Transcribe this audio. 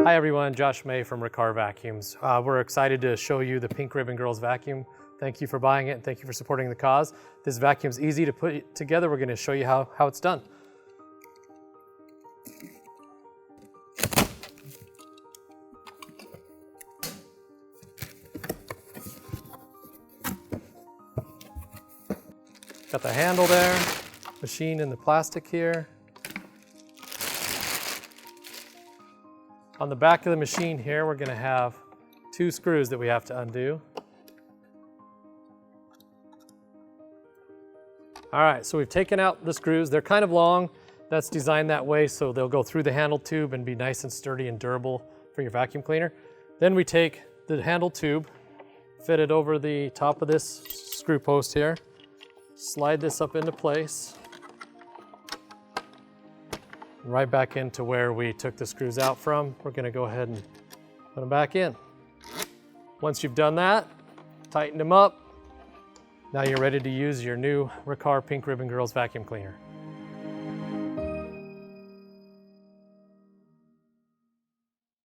Hi everyone, Josh May from Riccar Vacuums. We're excited to show you the Pink Ribbon Girls vacuum. Thank you for buying it and thank you for supporting the cause. This vacuum's easy to put together. We're going to show you how it's done. Got the handle there, machine in the plastic here. On the back of the machine here, we're going to have 2 screws that we have to undo. All right, so we've taken out the screws. They're kind of long. That's designed that way so they'll go through the handle tube and be nice and sturdy and durable for your vacuum cleaner. Then we take the handle tube, fit it over the top of this screw post here, slide this up into place, right back into where we took the screws out from. We're going to go ahead and put them back in. Once you've done that, tighten them up. Now you're ready to use your new Riccar Pink Ribbon Girls vacuum cleaner.